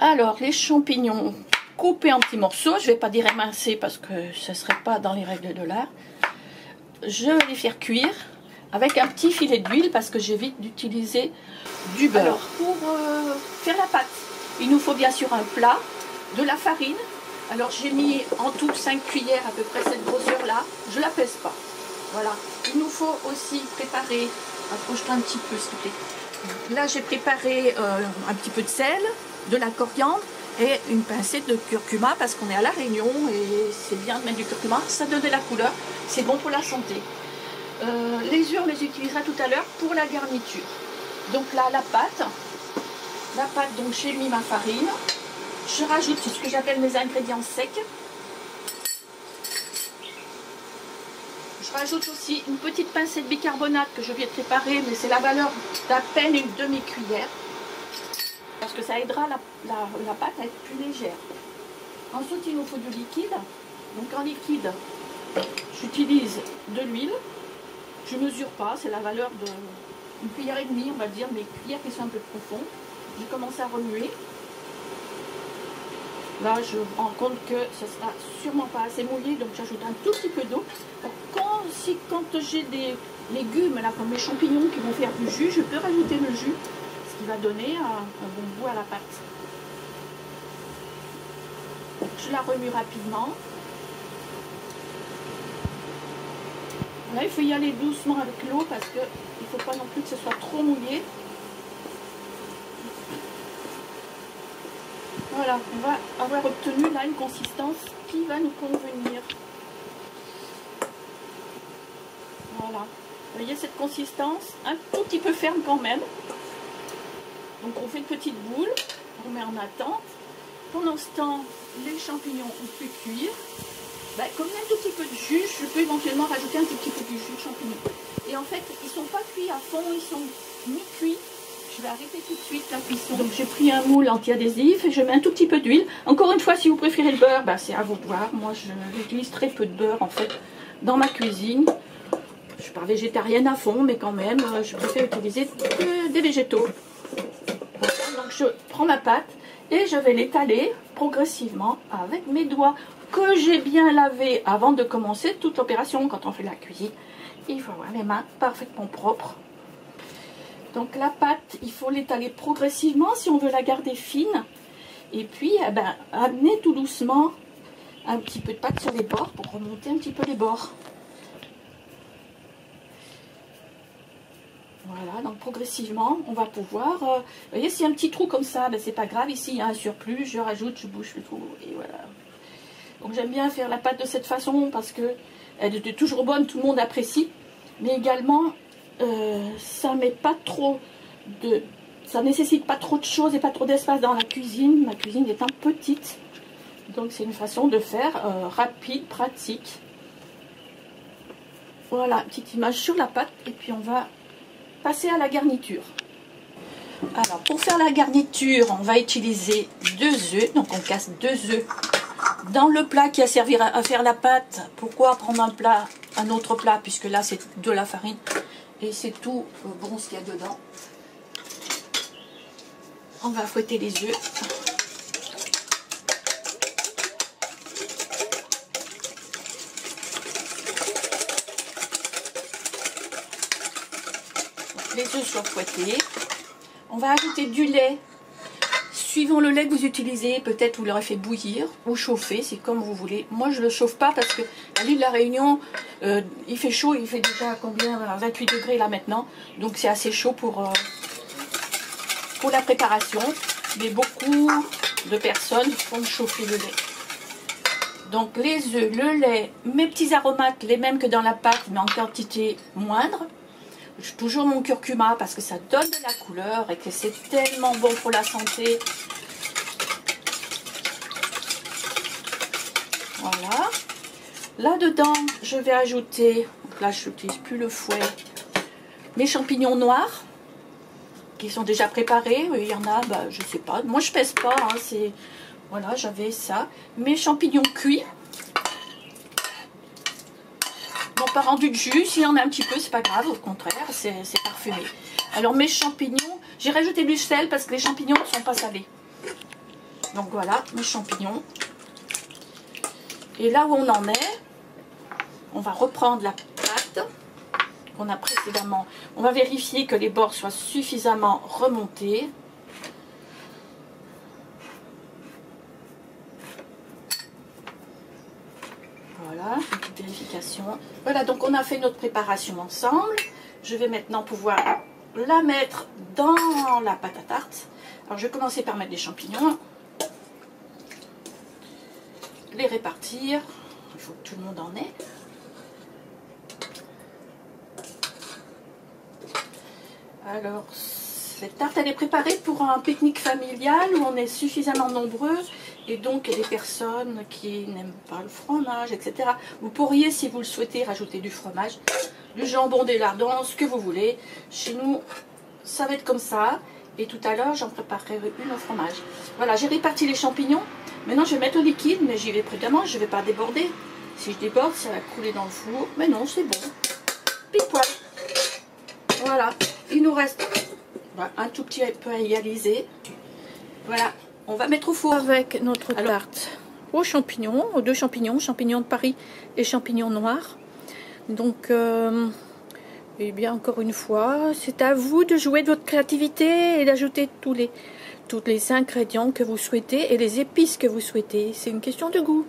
Alors, les champignons coupés en petits morceaux, je ne vais pas dire émincer parce que ce ne serait pas dans les règles de l'art. Je vais les faire cuire avec un petit filet d'huile parce que j'évite d'utiliser du beurre. Alors, pour faire la pâte, il nous faut bien sûr un plat, de la farine. Alors, j'ai mis en tout 5 cuillères à peu près cette grosseur-là. Je ne la pèse pas. Voilà. Il nous faut aussi préparer, approche-toi un petit peu s'il te plaît. Là, j'ai préparé un petit peu de sel, de la coriandre et une pincée de curcuma parce qu'on est à La Réunion et c'est bien de mettre du curcuma. Ça donne de la couleur, c'est bon pour la santé. Les œufs, on les utilisera tout à l'heure pour la garniture. Donc là, la pâte, donc j'ai mis ma farine. Je rajoute ce que j'appelle mes ingrédients secs. Je rajoute aussi une petite pincée de bicarbonate que je viens de préparer, mais c'est la valeur d'à peine une demi-cuillère. Parce que ça aidera la pâte à être plus légère. Ensuite, il nous faut du liquide. Donc en liquide, j'utilise de l'huile. Je ne mesure pas, c'est la valeur d'une cuillère et demie, on va dire, mais cuillères qui sont un peu profondes. Je commence à remuer. Là, je me rends compte que ça ne sera sûrement pas assez mouillé, donc j'ajoute un tout petit peu d'eau. Quand j'ai des légumes, là, comme les champignons qui vont faire du jus, je peux rajouter le jus, ce qui va donner un bon goût à la pâte. Je la remue rapidement. Là, il faut y aller doucement avec l'eau parce qu'il ne faut pas non plus que ce soit trop mouillé. Voilà, on va avoir obtenu là une consistance qui va nous convenir. Voilà, vous voyez cette consistance, un tout petit peu ferme quand même. Donc on fait une petite boule, on met en attente. Pendant ce temps, les champignons ont pu cuire. Comme il y a un tout petit peu de jus, je peux éventuellement rajouter un tout petit peu de jus de champignons. Et en fait, ils ne sont pas cuits à fond, ils sont mi-cuits. Je vais arrêter tout de suite la cuisson. Donc j'ai pris un moule anti-adhésif et je mets un tout petit peu d'huile. Encore une fois, si vous préférez le beurre, c'est à vous de voir. Moi, j'utilise très peu de beurre en fait dans ma cuisine. Je ne suis pas végétarienne à fond, mais quand même, je préfère utiliser des végétaux. Voilà, donc je prends ma pâte et je vais l'étaler progressivement avec mes doigts que j'ai bien lavé avant de commencer toute l'opération. Quand on fait la cuisine, il faut avoir les mains parfaitement propres. Donc la pâte, il faut l'étaler progressivement si on veut la garder fine. Et puis, amener tout doucement un petit peu de pâte sur les bords pour remonter un petit peu les bords. Voilà, donc progressivement, on va pouvoir... vous voyez, s'il y a un petit trou comme ça, c'est pas grave. Ici, il y a un surplus, je rajoute, je bouche le trou et voilà. Donc j'aime bien faire la pâte de cette façon parce que elle est toujours bonne, tout le monde apprécie. Mais également... ça nécessite pas trop de choses et pas trop d'espace dans la cuisine. Ma cuisine étant petite, donc c'est une façon de faire rapide, pratique. Voilà, petite image sur la pâte et puis on va passer à la garniture. Alors pour faire la garniture, on va utiliser 2 œufs, donc on casse 2 œufs dans le plat qui a servi à faire la pâte. Pourquoi prendre un autre plat puisque là c'est de la farine. Et c'est tout bon ce qu'il y a dedans. On va fouetter les œufs. Les œufs sont fouettés. On va ajouter du lait. Suivant le lait que vous utilisez, peut-être vous l'aurez fait bouillir ou chauffer, c'est comme vous voulez. Moi je ne le chauffe pas parce que à l'île de la Réunion, il fait chaud, il fait déjà combien, 28 degrés là maintenant. Donc c'est assez chaud pour la préparation. Mais beaucoup de personnes font chauffer le lait. Donc les œufs, le lait, mes petits aromates, les mêmes que dans la pâte, mais en quantité moindre. J'ai toujours mon curcuma parce que ça donne de la couleur et que c'est tellement bon pour la santé. Voilà. Là-dedans, je vais ajouter, là je n'utilise plus le fouet, mes champignons noirs qui sont déjà préparés. Il y en a, je sais pas. Moi je pèse pas, hein, voilà, j'avais ça. Mes champignons cuits. Pas rendu de jus, s'il y en a un petit peu, c'est pas grave, au contraire, c'est parfumé. Alors mes champignons, j'ai rajouté du sel parce que les champignons ne sont pas salés. Donc voilà, mes champignons. Et là où on en est, on va reprendre la pâte qu'on a précédemment. On va vérifier que les bords soient suffisamment remontés. Voilà, une petite vérification. Voilà, donc on a fait notre préparation ensemble. Je vais maintenant pouvoir la mettre dans la pâte à tarte. Alors je vais commencer par mettre des champignons. Les répartir. Il faut que tout le monde en ait. Alors, cette tarte, elle est préparée pour un pique-nique familial où on est suffisamment nombreux et donc il y a des personnes qui n'aiment pas le fromage, etc. Vous pourriez, si vous le souhaitez, rajouter du fromage, du jambon, des lardons, ce que vous voulez. Chez nous, ça va être comme ça. Et tout à l'heure, j'en préparerai une au fromage. Voilà, j'ai réparti les champignons. Maintenant, je vais mettre au liquide, mais j'y vais prudemment, je ne vais pas déborder. Si je déborde, ça va couler dans le four. Mais non, c'est bon. Pile poil. Voilà, il nous reste un tout petit peu à égaliser. Voilà, on va mettre au four. Avec notre tarte aux champignons, aux deux champignons, champignons de Paris et champignons noirs. Donc, eh bien, encore une fois, c'est à vous de jouer de votre créativité et d'ajouter tous les ingrédients que vous souhaitez et les épices que vous souhaitez. C'est une question de goût.